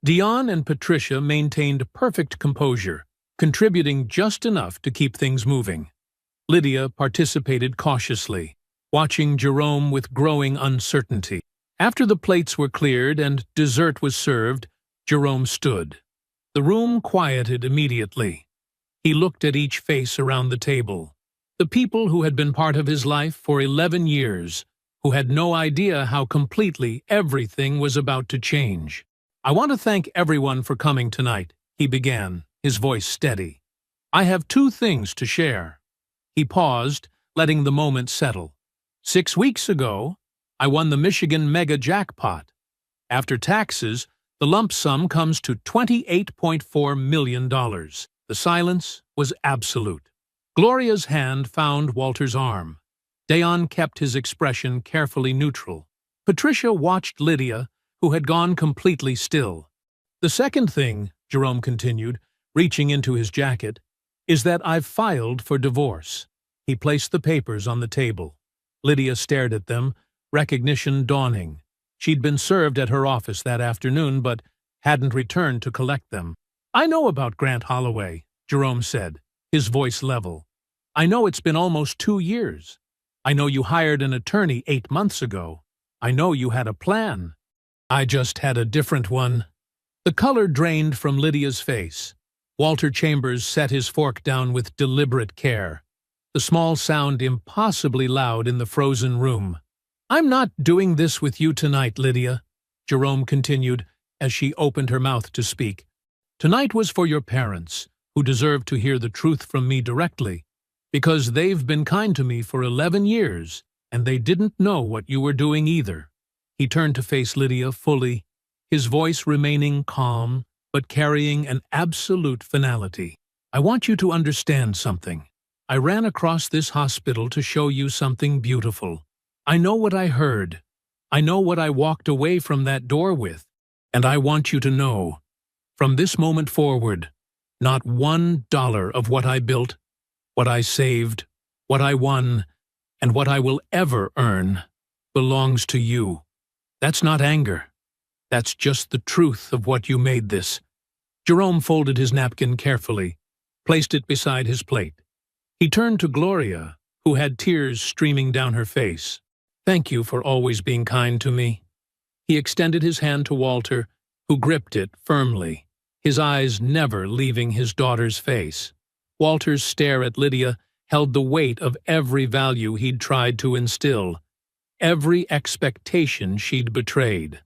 Dion and Patricia maintained perfect composure, contributing just enough to keep things moving. Lydia participated cautiously, watching Jerome with growing uncertainty. After the plates were cleared and dessert was served, Jerome stood. The room quieted immediately. He looked at each face around the table. The people who had been part of his life for 11 years, who had no idea how completely everything was about to change. "I want to thank everyone for coming tonight," he began, his voice steady. "I have 2 things to share." He paused, letting the moment settle. 6 weeks ago, I won the Michigan mega jackpot. After taxes, the lump sum comes to $28.4 million. The silence was absolute. Gloria's hand found Walter's arm. Dion kept his expression carefully neutral. Patricia watched Lydia, who had gone completely still. "The second thing," Jerome continued, reaching into his jacket, is that I've filed for divorce." He placed the papers on the table. Lydia stared at them, recognition dawning. She'd been served at her office that afternoon, but hadn't returned to collect them. "I know about Grant Holloway," Jerome said, his voice level. "I know it's been almost 2 years. I know you hired an attorney 8 months ago. I know you had a plan. I just had a different one." The color drained from Lydia's face. Walter Chambers set his fork down with deliberate care, the small sound impossibly loud in the frozen room. "I'm not doing this with you tonight, Lydia," Jerome continued as she opened her mouth to speak. "Tonight was for your parents, who deserve to hear the truth from me directly, because they've been kind to me for 11 years, and they didn't know what you were doing either." He turned to face Lydia fully, his voice remaining calm, but carrying an absolute finality. "I want you to understand something. I ran across this hospital to show you something beautiful. I know what I heard. I know what I walked away from that door with. And I want you to know, from this moment forward, not $1 of what I built, what I saved, what I won, and what I will ever earn belongs to you. That's not anger. That's just the truth of what you made this." Jerome folded his napkin carefully, placed it beside his plate. He turned to Gloria, who had tears streaming down her face. "Thank you for always being kind to me." He extended his hand to Walter, who gripped it firmly, his eyes never leaving his daughter's face. Walter's stare at Lydia held the weight of every value he'd tried to instill, every expectation she'd betrayed.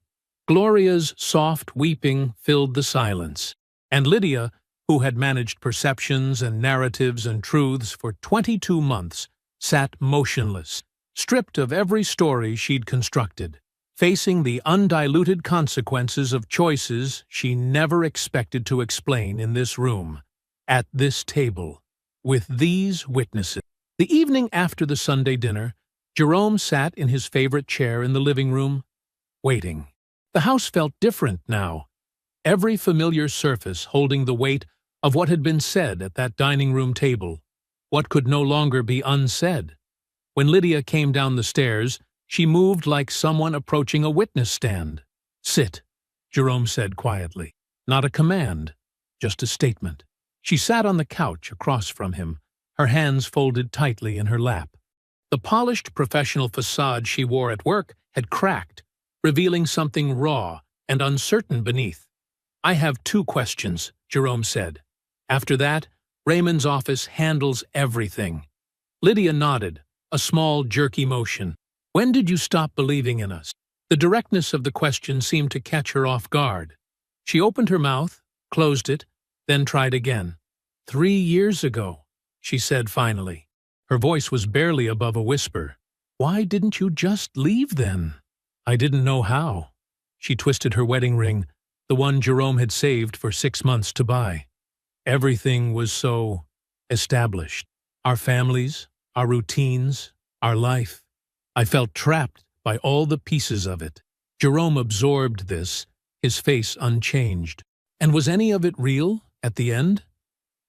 Gloria's soft weeping filled the silence, and Lydia, who had managed perceptions and narratives and truths for 22 months, sat motionless, stripped of every story she'd constructed, facing the undiluted consequences of choices she never expected to explain in this room, at this table, with these witnesses. The evening after the Sunday dinner, Jerome sat in his favorite chair in the living room, waiting. The house felt different now, every familiar surface holding the weight of what had been said at that dining room table, what could no longer be unsaid. When Lydia came down the stairs, she moved like someone approaching a witness stand. "Sit," Jerome said quietly. Not a command, just a statement. She sat on the couch across from him, her hands folded tightly in her lap. The polished professional facade she wore at work had cracked, revealing something raw and uncertain beneath. "I have 2 questions," Jerome said. "After that, Raymond's office handles everything." Lydia nodded, a small, jerky motion. "When did you stop believing in us?" The directness of the question seemed to catch her off guard. She opened her mouth, closed it, then tried again. 3 years ago," she said finally. Her voice was barely above a whisper. "Why didn't you just leave then?" "I didn't know how." She twisted her wedding ring, the one Jerome had saved for 6 months to buy. "Everything was so established. Our families, our routines, our life. I felt trapped by all the pieces of it." Jerome absorbed this, his face unchanged. "And was any of it real at the end?"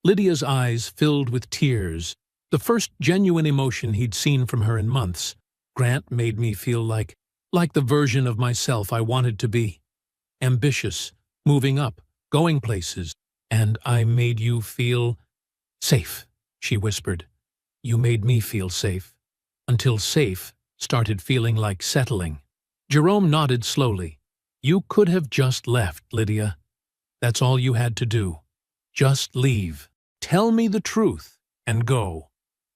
Lydia's eyes filled with tears, the first genuine emotion he'd seen from her in months. "Grant made me feel like the version of myself I wanted to be. Ambitious, moving up, going places. And I made you feel safe," she whispered. "You made me feel safe. Until safe started feeling like settling." Jerome nodded slowly. "You could have just left, Lydia. That's all you had to do. Just leave. Tell me the truth and go.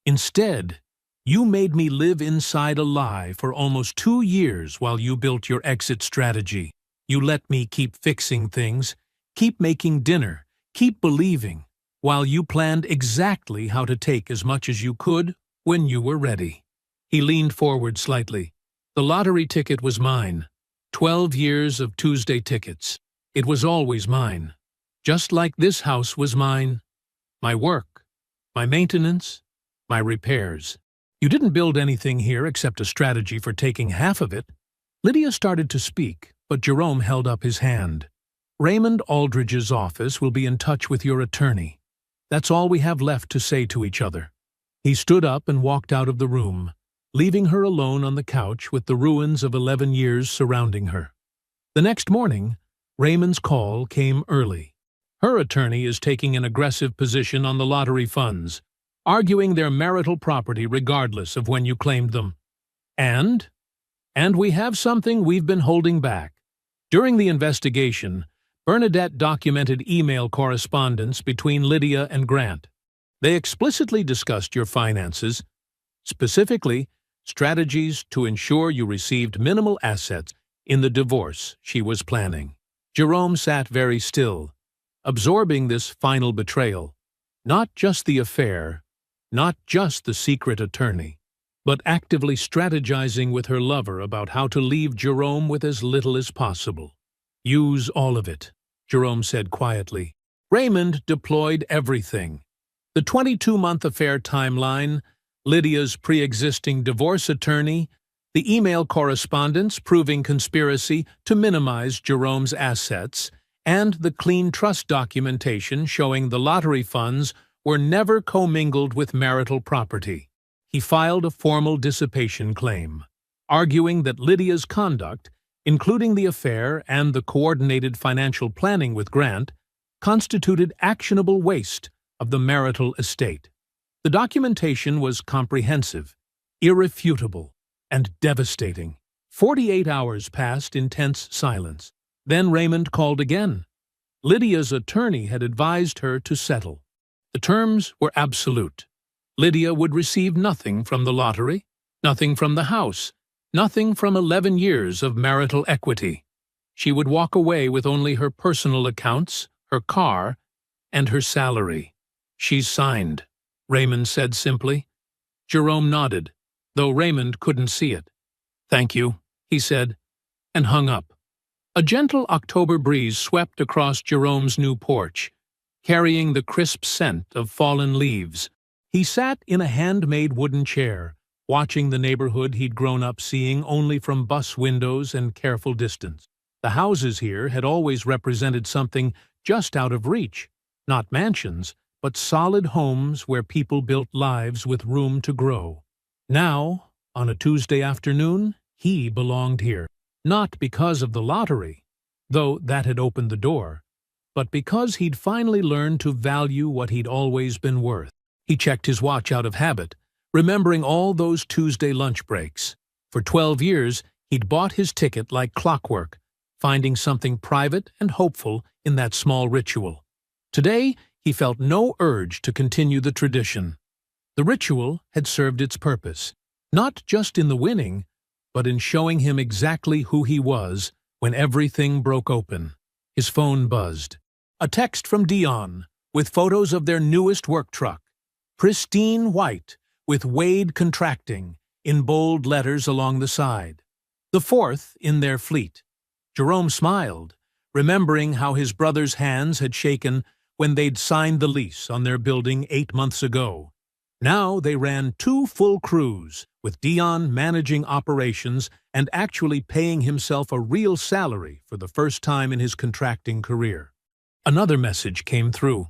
Instead, you made me live inside a lie for almost 2 years while you built your exit strategy. You let me keep fixing things, keep making dinner, keep believing, while you planned exactly how to take as much as you could when you were ready." He leaned forward slightly. "The lottery ticket was mine. 12 years of Tuesday tickets. It was always mine. Just like this house was mine. My work, my maintenance, my repairs. You didn't build anything here except a strategy for taking half of it." Lydia started to speak, but Jerome held up his hand. "Raymond Aldridge's office will be in touch with your attorney. That's all we have left to say to each other." He stood up and walked out of the room, leaving her alone on the couch with the ruins of 11 years surrounding her. The next morning, Raymond's call came early. Her attorney is taking an aggressive position on the lottery funds, arguing their marital property regardless of when you claimed them. And we have something we've been holding back. During the investigation, Bernadette documented email correspondence between Lydia and Grant. They explicitly discussed your finances, specifically strategies to ensure you received minimal assets in the divorce she was planning. Jerome sat very still, absorbing this final betrayal. Not just the affair, not just the secret attorney, but actively strategizing with her lover about how to leave Jerome with as little as possible. "Use all of it," Jerome said quietly. Raymond deployed everything. The 22-month affair timeline, Lydia's pre-existing divorce attorney, the email correspondence proving conspiracy to minimize Jerome's assets, and the clean trust documentation showing the lottery funds were never commingled with marital property. He filed a formal dissipation claim, arguing that Lydia's conduct, including the affair and the coordinated financial planning with Grant, constituted actionable waste of the marital estate. The documentation was comprehensive, irrefutable, and devastating. 48 hours passed in tense silence. Then Raymond called again. Lydia's attorney had advised her to settle. The terms were absolute. Lydia would receive nothing from the lottery, nothing from the house, nothing from 11 years of marital equity. She would walk away with only her personal accounts, her car, and her salary. "She's signed," Raymond said simply. Jerome nodded, though Raymond couldn't see it. "Thank you," he said, and hung up. A gentle October breeze swept across Jerome's new porch, carrying the crisp scent of fallen leaves. He sat in a handmade wooden chair, watching the neighborhood he'd grown up seeing only from bus windows and careful distance. The houses here had always represented something just out of reach, not mansions, but solid homes where people built lives with room to grow. Now, on a Tuesday afternoon, he belonged here, not because of the lottery, though that had opened the door, but because he'd finally learned to value what he'd always been worth. He checked his watch out of habit, remembering all those Tuesday lunch breaks. For 12 years, he'd bought his ticket like clockwork, finding something private and hopeful in that small ritual. Today, he felt no urge to continue the tradition. The ritual had served its purpose, not just in the winning, but in showing him exactly who he was when everything broke open. His phone buzzed. A text from Dion, with photos of their newest work truck. Pristine white, with Wade contracting, in bold letters along the side. The fourth in their fleet. Jerome smiled, remembering how his brother's hands had shaken when they'd signed the lease on their building 8 months ago. Now they ran 2 full crews, with Dion managing operations and actually paying himself a real salary for the first time in his contracting career. Another message came through,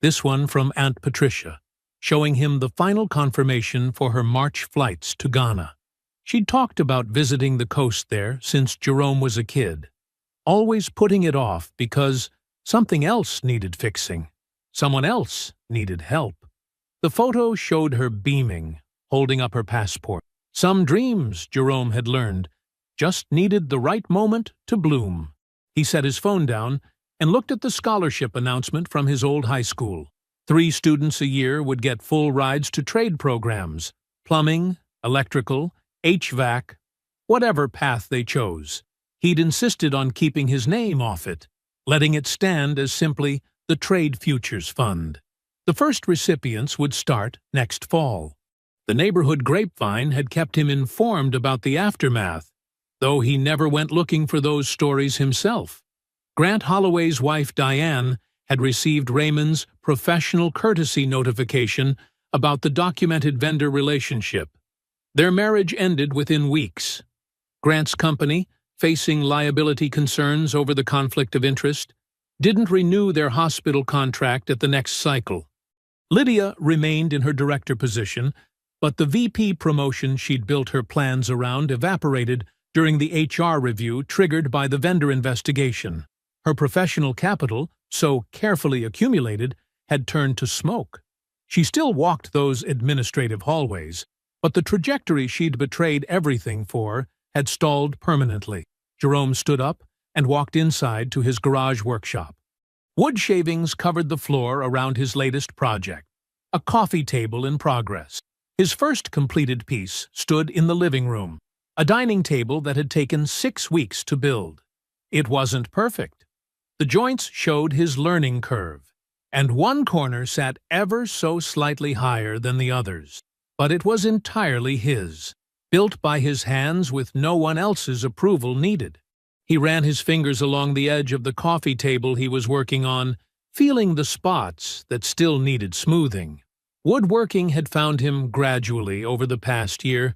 this one from Aunt Patricia, showing him the final confirmation for her March flights to Ghana. She'd talked about visiting the coast there since Jerome was a kid, always putting it off because something else needed fixing. Someone else needed help. The photo showed her beaming, holding up her passport. Some dreams, Jerome had learned, just needed the right moment to bloom. He set his phone down and looked at the scholarship announcement from his old high school. 3 students a year would get full rides to trade programs, plumbing, electrical, HVAC, whatever path they chose. He'd insisted on keeping his name off it, letting it stand as simply the Trade Futures Fund. The first recipients would start next fall. The neighborhood grapevine had kept him informed about the aftermath, though he never went looking for those stories himself. Grant Holloway's wife Diane had received Raymond's professional courtesy notification about the documented vendor relationship. Their marriage ended within weeks. Grant's company, facing liability concerns over the conflict of interest, didn't renew their hospital contract at the next cycle. Lydia remained in her director position, but the VP promotion she'd built her plans around evaporated during the HR review triggered by the vendor investigation. Her professional capital, so carefully accumulated, had turned to smoke. She still walked those administrative hallways, but the trajectory she'd betrayed everything for had stalled permanently. Jerome stood up and walked inside to his garage workshop. Wood shavings covered the floor around his latest project, a coffee table in progress. His first completed piece stood in the living room, a dining table that had taken 6 weeks to build. It wasn't perfect. The joints showed his learning curve, and one corner sat ever so slightly higher than the others. But it was entirely his, built by his hands with no one else's approval needed. He ran his fingers along the edge of the coffee table he was working on, feeling the spots that still needed smoothing. Woodworking had found him gradually over the past year.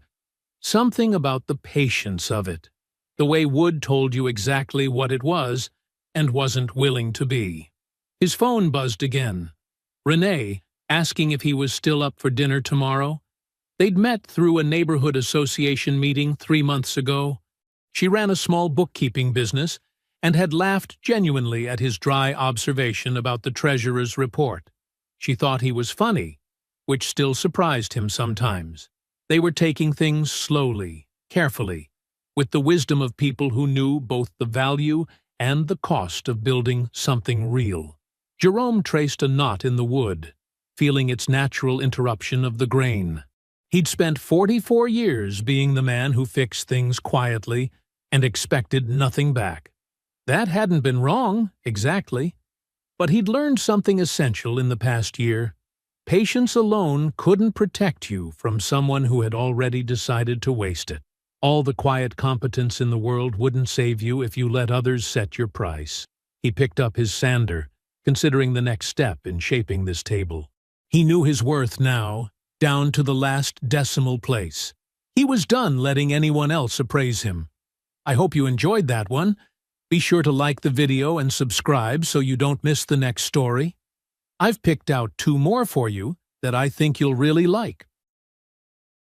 Something about the patience of it, the way wood told you exactly what it was and wasn't willing to be. His phone buzzed again. Renee, asking if he was still up for dinner tomorrow. They'd met through a neighborhood association meeting 3 months ago. She ran a small bookkeeping business and had laughed genuinely at his dry observation about the treasurer's report. She thought he was funny, which still surprised him sometimes. They were taking things slowly, carefully, with the wisdom of people who knew both the value and the cost of building something real. Jerome traced a knot in the wood, feeling its natural interruption of the grain. He'd spent 44 years being the man who fixed things quietly and expected nothing back. That hadn't been wrong, exactly, but he'd learned something essential in the past year. Patience alone couldn't protect you from someone who had already decided to waste it. All the quiet competence in the world wouldn't save you if you let others set your price. He picked up his sander, considering the next step in shaping this table. He knew his worth now, down to the last decimal place. He was done letting anyone else appraise him. I hope you enjoyed that one. Be sure to like the video and subscribe so you don't miss the next story. I've picked out 2 more for you that I think you'll really like.